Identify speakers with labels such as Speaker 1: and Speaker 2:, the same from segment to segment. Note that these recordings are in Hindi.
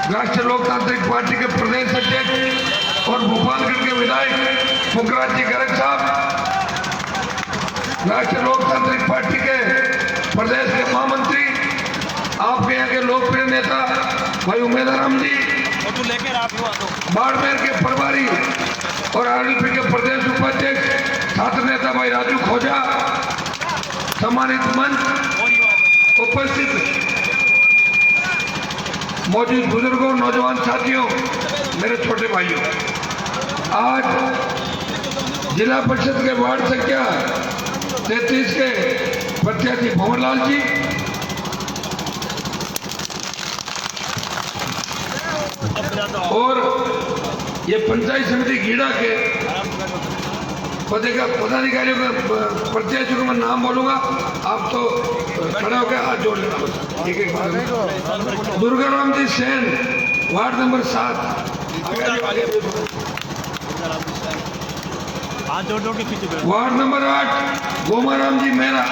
Speaker 1: राष्ट्रीय लोकतांत्रिक पार्टी के प्रदेश अध्यक्ष और भोपालगढ़ के विधायक पुखराज जी गर्ग साहब, राष्ट्रीय लोकतांत्रिक पार्टी के प्रदेश के महामंत्री, आपके यहाँ के लोकप्रिय नेता भाई उमेदराम जी, बाड़मेर के प्रभारी और आरएलपी के प्रदेश उपाध्यक्ष छात्र नेता भाई राजू खोजा, सम्मानित मंच उपस्थित मौजूद बुजुर्गों, नौजवान साथियों, मेरे छोटे भाइयों, आज जिला परिषद के वार्ड संख्या 33 के प्रत्याशी भंवरलाल जी और ये पंचायत समिति गीड़ा के पदाधिकारियों के प्रत्याशियों को मैं नाम बोलूंगा, आप तो खड़े होकर हाथ जोड़ लेना बस एक एक बार। Durgaram ji Sen, ward number 7। Ward number 8 Gomaram ji मेरा।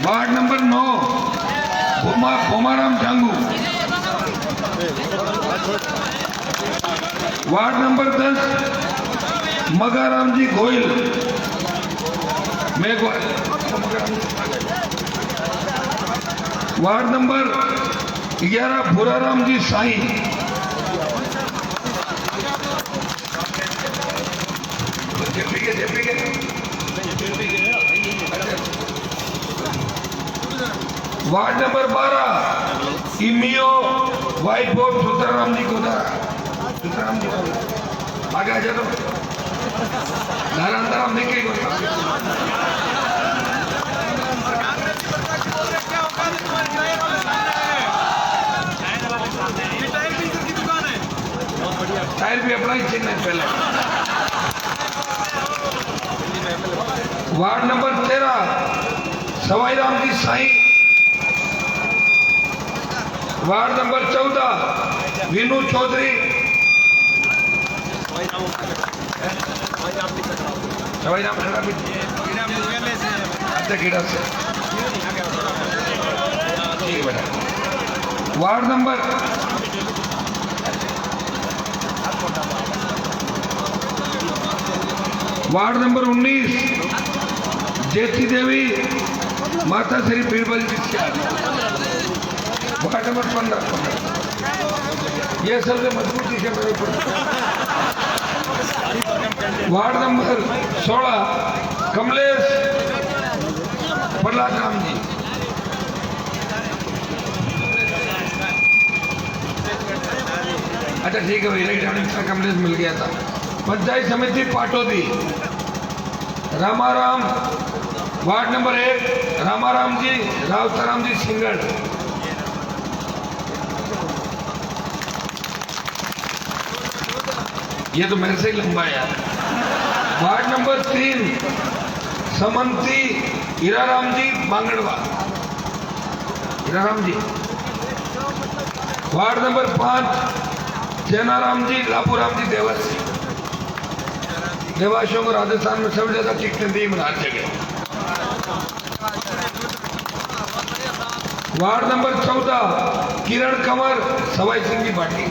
Speaker 1: Ward number 9 Bhomaram Jhangu. Ward number 10 Magaram ji Goyal. Ward number 11 Bhuraram ji Sai. Ward number 12 इमियो वाइट बोर्ड सुतराम जी गोदारा। सुतराम जी आगे आ जाओ, नारायण देखे टायर भी अपना ही चिन्ह है पहले। Ward number 13 Sawai Ram ji Sai. Ward number 14 Vinu Chaudhary. Sawai Ram Gida से। ठीक है। वार्ड नंबर वार्ड नंबर 19 जेठी देवी माता श्री बीरबल जी। वार्ड नंबर 15 ये सबसे मजबूती से मेरे ऊपर। Ward number 16 Kamlesh Prahlad Ram ji. अच्छा ठीक है भाई, इलेक्ट्रॉनिक का कमलेश मिल गया था। पंचायत समिति पाटोदी रामाराम। Ward number 1 Ramaram ji Rawataram ji Singad. ये तो मेरे से ही लंबा है यार। वार्ड नंबर 3 समंती हीराराम जी बांगड़वा। हीराराम जी। Ward number 5 Jainaram ji Lapuram ji Dewasi. देवासियों को राजस्थान में सबसे ज्यादा टिकटें दी हर जगह। वार्ड नंबर 14 किरण कंवर सवाई सिंह की पार्टी।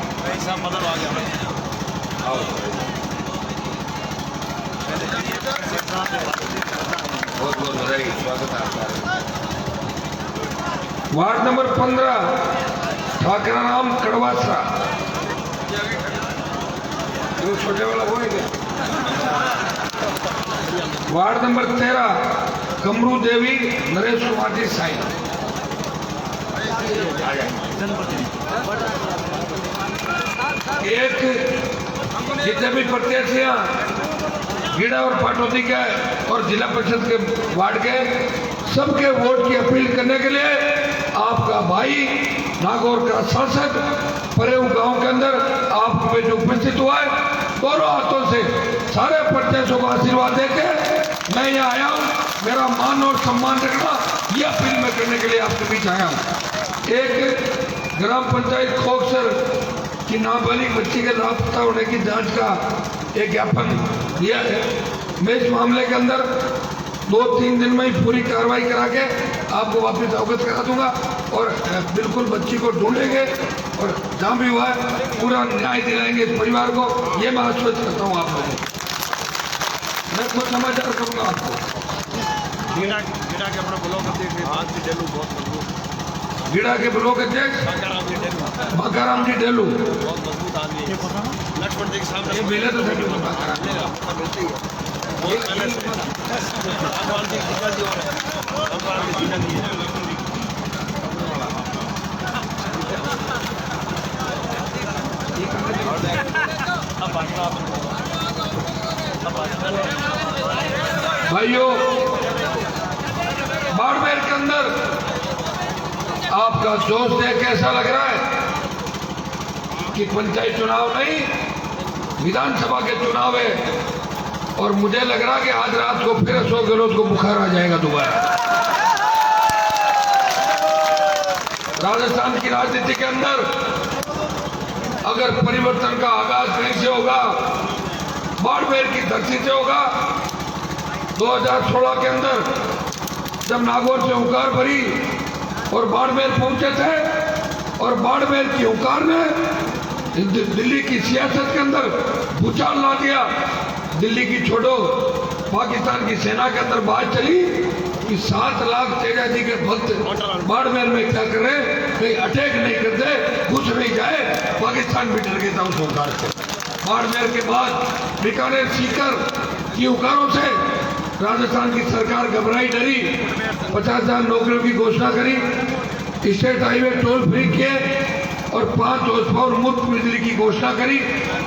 Speaker 1: बहुत बहुत बधाई, स्वागत है आपका। Ward number 15 Thakararam Kadwasara. जो छोटे वाला वो है। वार्ड नंबर 13 कमरू देवी नरेश कुमार जी साई। एक जितने भी प्रत्याशियां गीड़ा और पाटोदी के और जिला परिषद के वार्ड के सबके वोट की अपील करने के लिए आपका भाई नागौर का सांसद परेऊ गांव के अंदर आपके जो उपस्थित हुआ है, दोनों हाथों से सारे प्रत्याशियों को आशीर्वाद देके मैं यहाँ आया हूँ। मेरा मान और सम्मान रखना ये अपील मैं करने के लिए आपके बीच आया हूँ। एक ग्राम पंचायत खोखसर की नाबालिग बच्ची के लापता होने की जांच का एक ज्ञापन दिया है। मैं इस मामले के अंदर 2-3 दिन में ही पूरी कार्रवाई करा के आपको वापस अवगत करा दूंगा और बिल्कुल बच्ची को ढूंढेंगे और जहाँ भी हुआ है पूरा न्याय दिलाएंगे इस परिवार को, ये मैं आश्वस्त करता हूँ आप लोगों को। मैं कुछ समाचार करूँगा आपको।
Speaker 2: गीड़ा के अपना ब्लॉक अध्यक्ष डेलू बहुत मजबूत,
Speaker 1: गीड़ा के ब्लॉक अध्यक्ष बाकाराम जी डेलू
Speaker 2: बहुत मजबूत आदमी है। लक्ष्मण जी के सामने
Speaker 1: ये मिले तो सही बाकाराम
Speaker 2: मिलती है बहुत पहले से भगवान जी की जल्दी हो रहे हैं, भगवान की जल्दी है।
Speaker 1: भाइयों, बाड़मेर के अंदर आपका जोश देख कैसा लग रहा है कि पंचायत चुनाव नहीं विधानसभा के चुनाव है और मुझे लग रहा कि आज रात को फिर अशोक गहलोत को बुखार आ जाएगा दोबारा। राजस्थान की राजनीति के अंदर अगर परिवर्तन का आगाज कहीं से होगा, बाड़मेर की धरती से होगा। 2016 के अंदर जब नागौर से हुंकार भरी और बाड़मेर पहुंचे थे और बाड़मेर की हुंकार ने दिल्ली की सियासत के अंदर भूचाल ला दिया। दिल्ली की छोड़ो, पाकिस्तान की सेना के अंदर बात चली कि 7 लाख तेजा जी के भक्त बाड़मेर में क्या करें, कहीं अटैक नहीं करते, घुस नहीं जाए, पाकिस्तान भी डर गया था उस हुंकार से। बाड़मेर के बाद बीकानेर सीकर की हुंकारों से राजस्थान की सरकार घबराई डरी, 50,000 नौकरियों की घोषणा करी, स्टेट हाईवे टोल फ्री किए और 5 हॉर्स मुफ्त बिजली की घोषणा करी।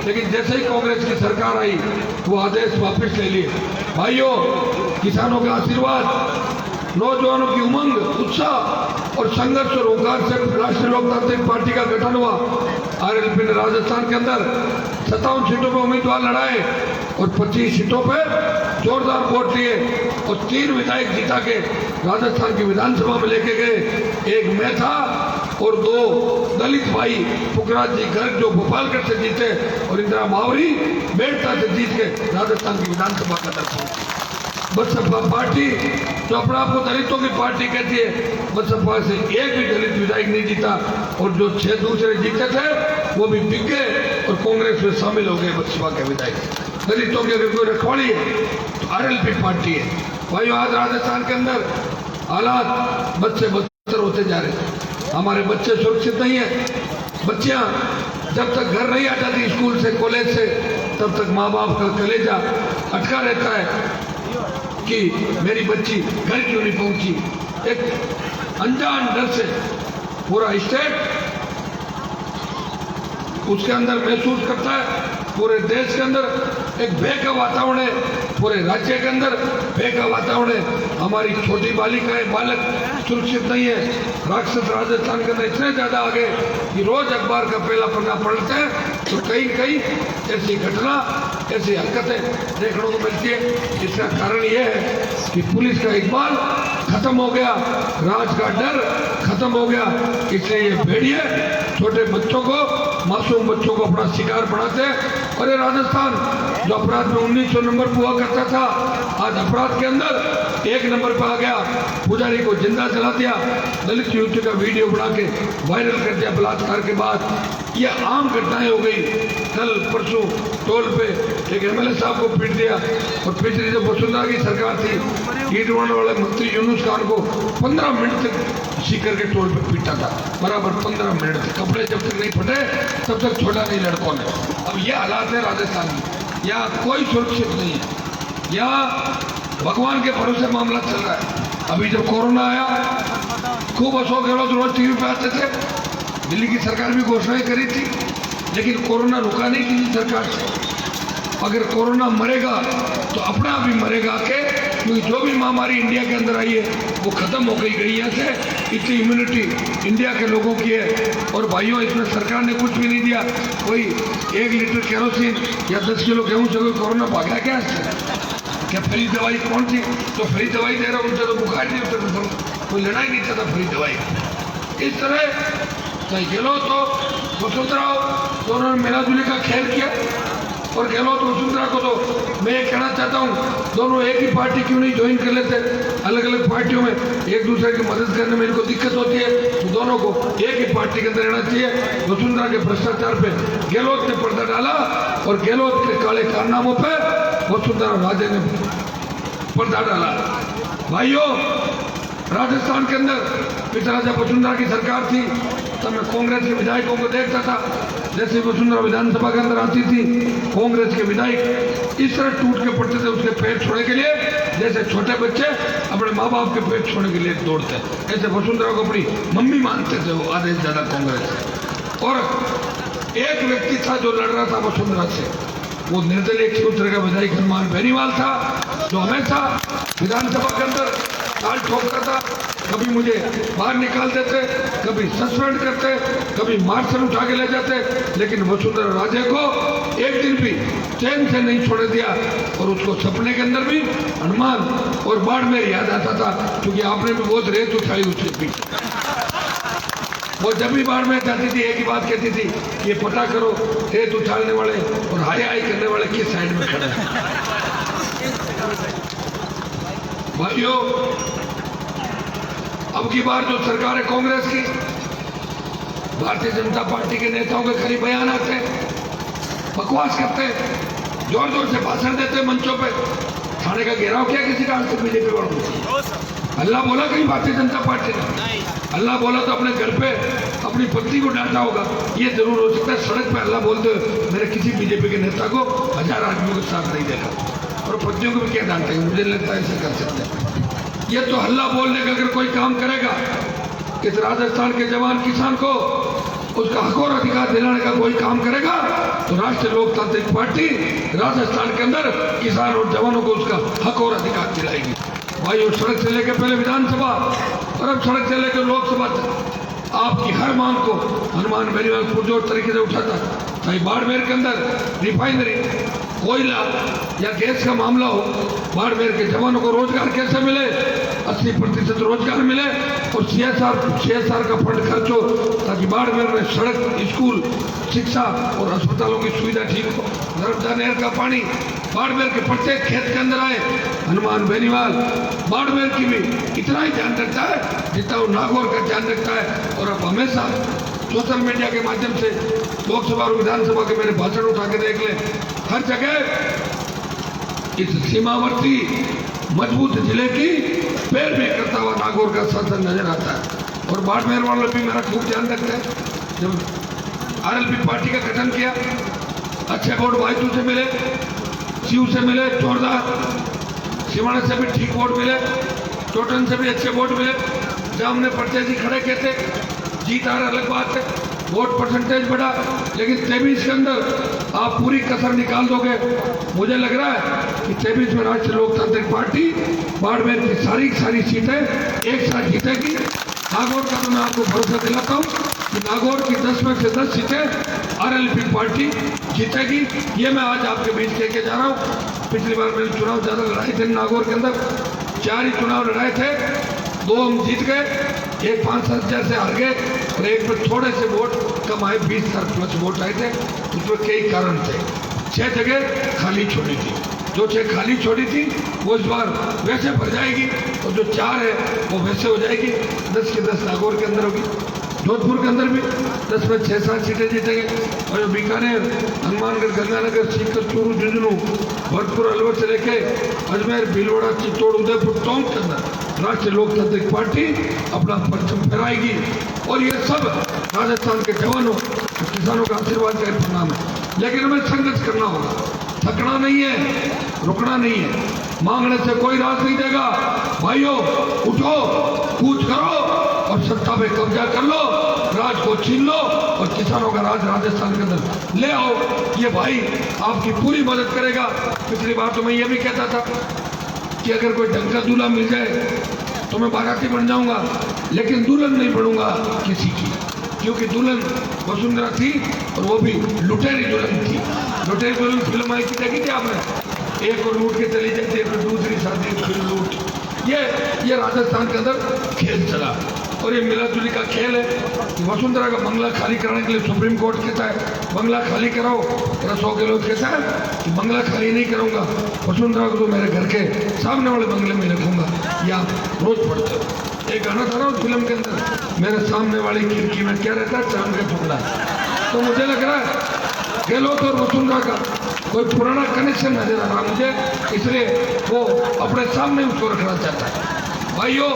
Speaker 1: लेकिन जैसे ही कांग्रेस की सरकार आई वो आदेश वापस ले लिए। भाइयों, किसानों का आशीर्वाद, नौजवानों की उमंग, उत्साह और संघर्ष और हुंकार से राष्ट्रीय लोकतांत्रिक पार्टी का गठन हुआ। आरएलपी ने राजस्थान के अंदर 57 सीटों पर उम्मीदवार लड़ाए और 25 सीटों पर जोरदार वोट लिए और 3 विधायक जिता के राजस्थान की विधानसभा में लेके गए। एक मैं था और 2 दलित भाई पुखराज जी गर्ग जो भोपालगढ़ से जीते और इंदिरा मावरी मेड़ता से जीत के राजस्थान की विधानसभा का दर पहुंची। बसपा पार्टी जो अपने आप को दलितों की पार्टी कहती है, बसपा से एक भी दलित विधायक नहीं जीता और जो 6 दूसरे जीते थे वो भी बिक गए और कांग्रेस में शामिल हो गए बसपा के विधायक। दलितों की अगर कोई रखवाली है तो आरएलपी पार्टी है। भाई आज राजस्थान के अंदर हालात बच्चे बदतर होते जा रहे हैं, हमारे बच्चे सुरक्षित नहीं है। बच्चियां जब तक घर नहीं आ जाती स्कूल से कॉलेज से तब तक माँ बाप का कलेजा अटका रहता है कि मेरी बच्ची घर क्यों नहीं पहुंची। एक अनजान डर से पूरा स्टेट उसके अंदर महसूस करता है, पूरे देश के अंदर एक भय का वातावरण है, पूरे राज्य के अंदर भय का वातावरण है। हमारी छोटी बालिकाएं बालक सुरक्षित नहीं है। राक्षस राजस्थान के अंदर इतने ज्यादा आ गए कि रोज अखबार का पहला पन्ना पढ़ते हैं तो कहीं कहीं ऐसी घटना, ऐसी हरकतें देखने को मिलती है। इसका कारण यह है कि पुलिस का इकबाल खत्म हो गया, राज का डर खत्म हो गया। इसलिए ये भेड़िए छोटे बच्चों को, मासूम बच्चों को अपना शिकार बनाते हैं। और ये राजस्थान जो अपराध में 1900 नंबर पर हुआ करता था, आज अपराध के अंदर 1 नंबर पर आ गया। पुजारी को जिंदा जला दिया, दलित युवती का वीडियो बना के वायरल कर दिया बलात्कार के बाद। ये आम घटनाएं हो गई। कल परसों टोल पे एक एमएलए साहब को पीट दिया और पिछली जब वसुंधरा की सरकार थी, ईंट उड़ाने वाले मंत्री यूनुस खान को 15 मिनट तक सीकर के टोल पे पीटा था, बराबर 15 मिनट तक। कपड़े जब तक नहीं फटे तब तक छोड़ा नहीं लड़कों ने। अब ये हालात है राजस्थान में, यहाँ कोई सुरक्षित नहीं है, यहाँ भगवान के भरोसे मामला चल रहा है। अभी जब कोरोना आया खूब अशोक गहलोत रोज टीवी पे आते थे, दिल्ली की सरकार भी घोषणाएं करी थी, लेकिन कोरोना रुका नहीं किसी सरकार से। अगर कोरोना मरेगा तो अपना भी मरेगा के, क्योंकि जो भी महामारी इंडिया के अंदर आई है वो खत्म हो गई यहाँ से। इतनी इम्यूनिटी इंडिया के लोगों की है। और भाइयों, इसमें सरकार ने कुछ भी नहीं दिया। कोई 1 लीटर केरोसिन या 10 किलो गेहूँ से कोई कोरोना भागा क्या? क्या फ्री दवाई कौन सी? तो फ्री दवाई दे रहा हूँ, उनसे तो बुखार नहीं होता, तो कोई लेना ही नहीं चाहता फ्री दवाई। इस तरह चाहे गहलोत हो, वसुंधरा हो, दोनों ने मिला जुली का खेल किया। और गहलोत वसुंधरा को तो मैं ये कहना चाहता हूँ, दोनों एक ही पार्टी क्यों नहीं ज्वाइन कर लेते? अलग अलग पार्टियों में एक दूसरे की मदद करने में इनको दिक्कत होती है, तो दोनों को एक ही पार्टी के अंदर रहना चाहिए। वसुंधरा के भ्रष्टाचार पे गहलोत ने पर्दा डाला और गहलोत के काले कारनामों पे वसुंधरा राजे ने पर्दा डाला। भाइयों, राजस्थान के अंदर पिछला जब वसुंधरा की सरकार थी तब मैं कांग्रेस के विधायकों को देखता था, जैसे वसुंधरा विधानसभा के अंदर आती थी कांग्रेस के विधायक इस तरह टूट के पड़ते थे उसके पेट छोड़ने के लिए, जैसे छोटे बच्चे अपने माँ बाप के पेट छोड़ने के लिए दौड़ते, ऐसे वसुंधरा को अपनी मम्मी मानते थे वो आधे से ज्यादा कांग्रेस। और एक व्यक्ति था जो लड़ रहा था वसुंधरा से, वो निर्दलीय क्षेत्र का विधायक हनुमान बेनीवाल था, जो हमेशा विधानसभा के अंदर ताल ठोकता था। कभी मुझे बाहर निकाल देते, कभी सस्पेंड करते, कभी मार्शल उठा के ले जाते, लेकिन वसुंधरा राजे को एक दिन भी चैन से नहीं छोड़ दिया। और उसको सपने के अंदर भी हनुमान और बाड़मेर याद आता था, क्योंकि आपने भी बहुत रेत उठाई उसके पीछे। वो जब भी बाड़मेर जाती थी एक ही बात कहती थी, ये पता करो रेत उछालने वाले और हाय हाय करने वाले किस साइड में खड़े हैं। भाइयों, अब की बार जो सरकार है कांग्रेस की, भारतीय जनता पार्टी के नेताओं के खरी बयान आते हैं, बकवास करते हैं, जोर जोर से भाषण देते हैं मंचों पे। थाने का घेराव किया किसी का से बीजेपी वालों? अल्लाह बोला कहीं भारतीय जनता पार्टी ने? अल्लाह बोला तो अपने घर पे अपनी पत्नी को डांटा होगा। ये जरूर हो सकता है सड़क पे अल्लाह बोलते हुए मैंने किसी बीजेपी के नेता को 1000 आदमियों के साथ नहीं देखा, और पत्नियों को भी क्या डांटेंगे? मुझे लगता है ऐसे कर सकते हैं। ये तो हल्ला बोलने का अगर कोई काम करेगा, इस राजस्थान के जवान किसान को उसका हक और अधिकार दिलाने का कोई काम करेगा, तो राष्ट्रीय लोकतांत्रिक पार्टी राजस्थान के अंदर किसान और जवानों को उसका हक और अधिकार दिलाएगी। भाई, सड़क से लेकर पहले विधानसभा और अब सड़क से लेकर लोकसभा तक आपकी हर मांग को हनुमान बेनीवाल पुरजोर तरीके से उठाता। चाहे बाड़मेर के अंदर रिफाइनरी, कोयला या गैस का मामला हो, बाड़मेर के जवानों को रोजगार कैसे मिले, 80% रोजगार मिले, और CSR का फंड खर्च हो ताकि बाड़मेर में सड़क, स्कूल, शिक्षा और अस्पतालों की सुविधा ठीक हो। नर्मदा नहर का पानी बाड़मेर के प्रत्येक खेत के अंदर आए। हनुमान बेनीवाल बाड़मेर की भी इतना ही ध्यान रखता है जितना वो नागौर का ध्यान रखता है। और अब हमेशा सोशल मीडिया के माध्यम से लोकसभा और विधानसभा के मेरे भाषण उठा के देख लें, हर जगह इस सीमावर्ती मजबूत जिले की पैरवी करता हुआ नागौर का शासन नजर आता है। और बाड़मेर वालों भी मेरा खूब ध्यान रखते हैं। जब RLP पार्टी का गठन किया, अच्छे वोट वायतू से मिले, सीयू से मिले जोरदार, सिवाना से भी ठीक वोट मिले, टोटन से भी अच्छे वोट मिले। जब हमने प्रत्याशी खड़े किए थे, जीत आ रहा अलग बात है, वोट परसेंटेज बढ़ा, लेकिन 23 के अंदर आप पूरी कसर निकाल दोगे। मुझे लग रहा है कि 23 में राष्ट्रीय लोकतांत्रिक पार्टी बाड़मेर की सारी सीटें एक साथ जीतेगी। नागौर का तो मैं आपको भरोसा दिलाता हूँ कि नागौर की 10 में से 10 सीटें RLP पार्टी जीतेगी। ये मैं आज आपके बीच कह के जा रहा हूँ। पिछली बार मैंने चुनाव ज़्यादा लड़ाए थे नागौर के अंदर, 4 ही चुनाव लड़ाए थे, 2 हम जीत गए, एक 5-7 हजार से हार गए, और एक में थोड़े से वोट कम आए, 20,000+ वोट आए थे। उसमें कई कारण थे। 6 जगह खाली छोड़ी थी, जो 6 खाली छोड़ी थी वो इस बार वैसे भर जाएगी, और जो 4 है वो वैसे हो जाएगी। 10 के 10 नागौर के अंदर होगी, जोधपुर के अंदर भी 10 में 6-7 सीटें जीतेंगे। और जो बीकानेर, हनुमानगढ़, गंगानगर, सीकर, चूरू, झुंझुनू, भरतपुर, अलवर से लेके अजमेर, भीलवाड़ा, चित्तौड़, उदयपुर, टोंक के अंदर राष्ट्रीय लोकतांत्रिक पार्टी अपना परचम फहराएगी। और ये सब राजस्थान के जवानों और किसानों का आशीर्वाद का परिणाम है। लेकिन हमें संघर्ष करना होगा, थकना नहीं है, रुकना नहीं है। मांगने से कोई राज नहीं देगा। भाइयों, उठो, कूच करो और सत्ता पे कब्जा कर लो, राज को छीन लो और किसानों का राज राजस्थान के अंदर ले आओ। ये भाई आपकी पूरी मदद करेगा। पिछली बार तो मैं ये भी कहता था कि अगर कोई ढंग का दूल्हा मिल जाए तो मैं बाराती बन जाऊंगा, लेकिन दुल्हन नहीं बनूंगा किसी की, क्योंकि दुल्हन वसुंधरा थी और वो भी लुटेरी दुल्हन थी। लुटेरी दुल्हन फिल्म आई थी, देखी थी आपने? एक को लूट के चली जाती है, फिर दूसरी शादी, फिर लूट। ये राजस्थान के अंदर खेल चला। और ये मिलाजुली का खेल है कि वसुंधरा का बंगला खाली कराने के लिए सुप्रीम कोर्ट कहता है बंगला खाली कराओ। 100 के लोग कहता है कि बंगला खाली नहीं करूंगा, वसुंधरा को तो मेरे घर के सामने वाले बंगले में रखूंगा। या रोज पढ़ते हो एक गाना था ना उस फिल्म के अंदर, मेरे सामने वाली खिड़की में क्या रहता है, चांद का टुकड़ा। तो मुझे लग रहा है गहलोत और वसुंधरा का कोई पुराना कनेक्शन नजर आ रहा मुझे, इसलिए वो अपने सामने उसको रखना चाहता है। भाइयों,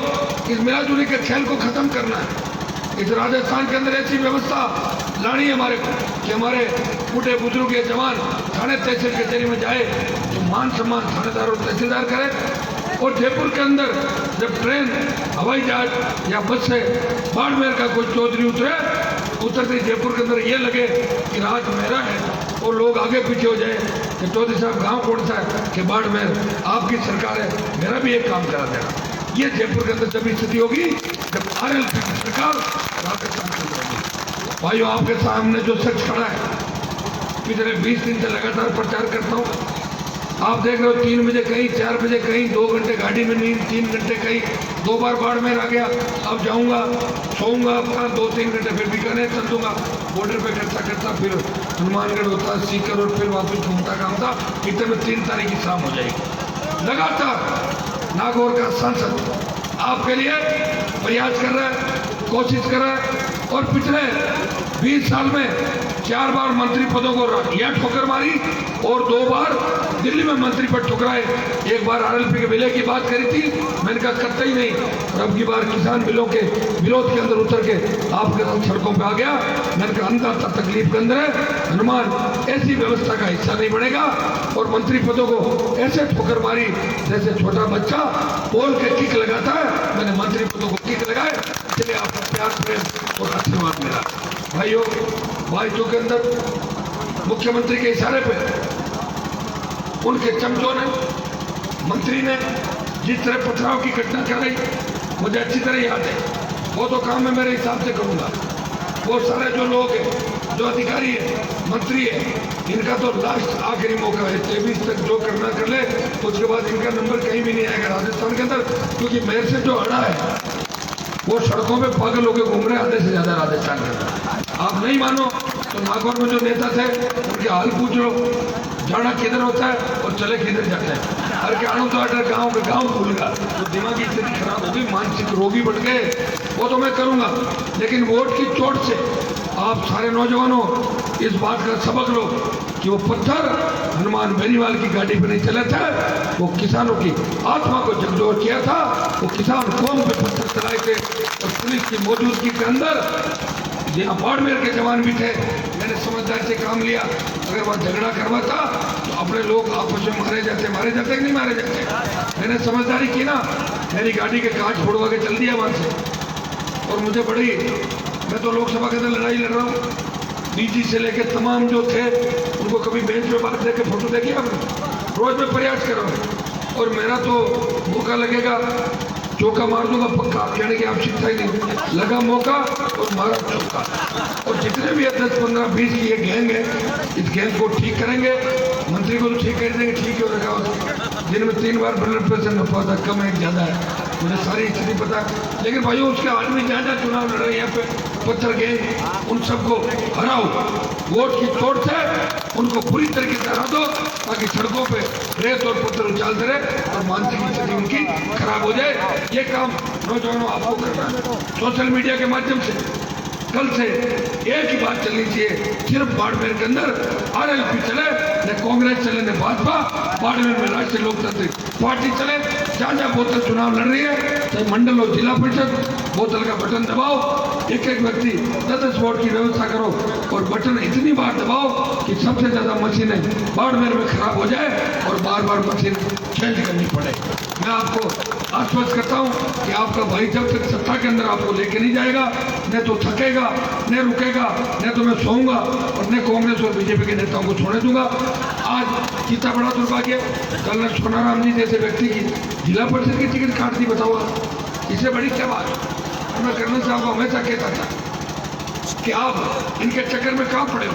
Speaker 1: इस मिलाजुली के खेल को खत्म करना है। इस राजस्थान के अंदर ऐसी व्यवस्था लानी है हमारे को कि हमारे बूढ़े बुजुर्ग या जवान थाने तहसील कचहरी में जाए तो मान सम्मान थानेदार और तहसीलदार करे। और जयपुर के अंदर जब ट्रेन, हवाई जहाज या बस से बाड़मेर का कोई चौधरी उतरते जयपुर के अंदर ये लगे कि राज मेरा है और लोग आगे पीछे हो जाए कि चौधरी साहब गांव कौन सा है कि बाड़मेर, आपकी सरकार है, मेरा भी एक काम करा देना। ये जयपुर के अंदर जब स्थिति होगी जब RLP की सरकार राजस्थान चल रही। भाइयों, आपके सामने जो सच खड़ा है, पिछले 20 दिन से लगातार प्रचार करता हूँ। आप देख रहे हो 3 बजे कहीं, 4 बजे कहीं, 2 घंटे गाड़ी में नींद, 3 घंटे कहीं, 2 बार बाड़मेर आ गया। अब जाऊंगा, सोऊंगा अपना 2-3 घंटे, फिर बीकानेर चल दूंगा, बॉर्डर पे करता करता फिर हनुमानगढ़ होता, सीकर और फिर वापस घूमता घामता इतने में 3 तारीख की शाम हो जाएगी। लगातार नागौर का सांसद आपके लिए प्रयास कर रहा है, कोशिश कर रहा है और पिछले 20 साल में 4 बार मंत्री पदों को यह ठोकर मारी और 2 बार दिल्ली में मंत्री पद ठुकराए। एक बार RLP के विलय की बात करी थी, मैंने कहा करता ही नहीं, और अब की बार किसान बिलों के विरोध के अंदर उतर के आपके साथ सड़कों पे आ गया। मैंने कहा अंदर तकलीफ के अंदर है, हनुमान ऐसी व्यवस्था का हिस्सा नहीं बनेगा और मंत्री पदों को ऐसे ठोकर मारी जैसे छोटा बच्चा पोल के किक लगाता है। मैंने मंत्री पदों को किक लगाए, इसलिए आपका प्यार, प्रेम और आशीर्वाद मिला। भाइयों, बाइटों के अंदर मुख्यमंत्री के इशारे पे उनके चमचों ने, मंत्री ने जिस तरह पथराव की घटना कराई मुझे अच्छी तरह याद है। वो तो काम मैं मेरे हिसाब से करूंगा। वो सारे जो लोग हैं, जो अधिकारी है, मंत्री है, इनका तो लास्ट आखिरी मौका है। 23 तक जो करना कर ले, उसके बाद इनका नंबर कहीं भी नहीं आएगा राजस्थान के अंदर, क्योंकि मेरे से जो अड़ा है वो सड़कों में पागल होकर घूम रहे आधे से ज्यादा राजस्थान के अंदर। आप नहीं मानो तो नागौर में जो नेता थे उनके हाल पूछ लो, जाना किधर होता है और चले किधर जाते हैं। हर के आनंद गाँव के गाँव भूल गया, तो दिमागी स्थिति खराब होगी, मानसिक रोगी बढ़ गए। वो तो मैं करूंगा, लेकिन वोट की चोट से आप सारे नौजवानों इस बात का सबक लो कि वो पत्थर हनुमान बेनीवाल की गाड़ी पर नहीं चला था, वो किसानों की आत्मा को झकझोर किया था। वो किसान कौम पे पत्थर चलाए थे और पुलिस की मौजूदगी के अंदर यहाँ बाड़मेर के जवान भी थे। मैंने समझदारी से काम लिया। अगर वहाँ झगड़ा करवाता तो अपने लोग आपस में मारे जाते कि नहीं मारे जाते। मैंने समझदारी की ना, मेरी गाड़ी के कांच फोड़वा के चल दिया वहाँ से। और मुझे बड़ी, मैं तो लोकसभा के अंदर लड़ाई लड़ रहा हूँ, DG से लेके तमाम जो थे उनको कभी बेंच पे बात दे के फोटो देखी आपने? रोज मैं प्रयास कर रहा हूँ और मेरा तो मौका लगेगा चौका मार दूंगा पक्का, कहने की आवश्यकता ही नहीं। लगा मौका और मारा चौका। और जितने भी 10, 15, 20 की ये गैंग है, इस गैंग को ठीक करेंगे। मंत्री को तो ठीक कर देंगे, ठीक ही हो रखा होगा। दिन में 3 बार ब्लड प्रेशर नफा था, कम है ज़्यादा है, मुझे सारी स्थिति पता है। लेकिन भाइयों, उसके आदमी जहाँ चुनाव लड़ रहे हैं यहाँ पे पत्थर गैंग, उन सबको हराओ, वोट की चोट से उनको पूरी तरीके से हरा दो, ताकि सड़कों पे रेत और पत्थर उछालते रहे और मानसिक स्थिति उनकी खराब हो जाए। ये काम नौजवानों आपको करना है। सोशल मीडिया के माध्यम से कल से एक ही बात चलनी चाहिए, सिर्फ बाड़मेर के अंदर RLP चले, न कांग्रेस चले न भाजपा। बाड़मेर में राष्ट्रीय लोकतांत्रिक पार्टी चले। जहाँ बोतल चुनाव लड़ रही है, चाहे मंडल हो जिला परिषद, बोतल का बटन दबाओ, एक व्यक्ति 10 वोट की व्यवस्था करो और बटन इतनी बार दबाओ कि सबसे ज्यादा मशीनें बाड़मेर में खराब हो जाए और बार बार मशीन चेंज करनी पड़े। मैं आपको आश्वस्त करता हूं कि आपका भाई जब तक सत्ता के अंदर आपको लेके नहीं जाएगा, न तो थकेगा, न रुकेगा, न तो मैं सोऊंगा और न कांग्रेस और BJP के नेताओं को छोड़ने दूंगा। आज कितना बड़ा दुर्भाग्य, कल सोनाराम जी जैसे व्यक्ति की जिला परिषद की टिकट काट दी, बताओ इससे बड़ी क्या बात। मैं कर्नल साहब को हमेशा कहता था कि आप इनके चक्कर में कहाँ पड़े हो,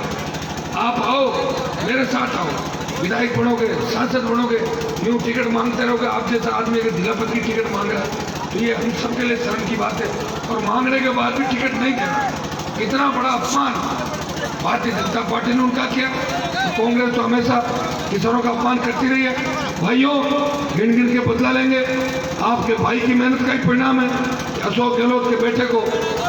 Speaker 1: आप आओ मेरे साथ आओ, विधायक बनोगे, सांसद बनोगे, यूँ टिकट मांगते रहोगे। आप जैसा आदमी अगर जिला पद की टिकट मांग रहा है तो ये हम सबके लिए शर्म की बात है। और मांगने के बाद भी टिकट नहीं देना, इतना बड़ा अपमान भारतीय जनता पार्टी ने उनका किया। तो कांग्रेस तो हमेशा किसानों का अपमान करती रही है। भाइयों, गिन गिन के बदला लेंगे। आपके भाई की मेहनत का ही परिणाम है। अशोक गहलोत के बेटे को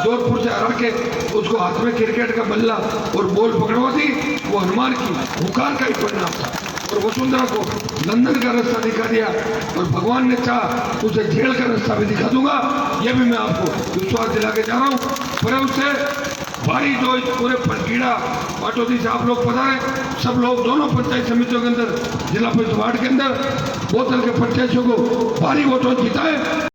Speaker 1: जोधपुर से हरा के उसको हाथ में क्रिकेट का बल्ला और बॉल पकड़वा दी, वो हनुमान की हुंकार का ही परिणाम था। और वसुंधरा को लंदन का रास्ता दिखा दिया, और भगवान ने चाह उसे जेल का रास्ता भी दिखा दूंगा। यह भी मैं आपको विश्वास दिला के जा रहा हूँ। पर उससे भारी जो इस पूरे पंचीड़ा पाटौदी से आप लोग पधारे, सब लोग दोनों पंचायत समितियों के अंदर, जिला परिषद वार्ड के अंदर बोतल के प्रत्याशियों को भारी वोटों जिताए।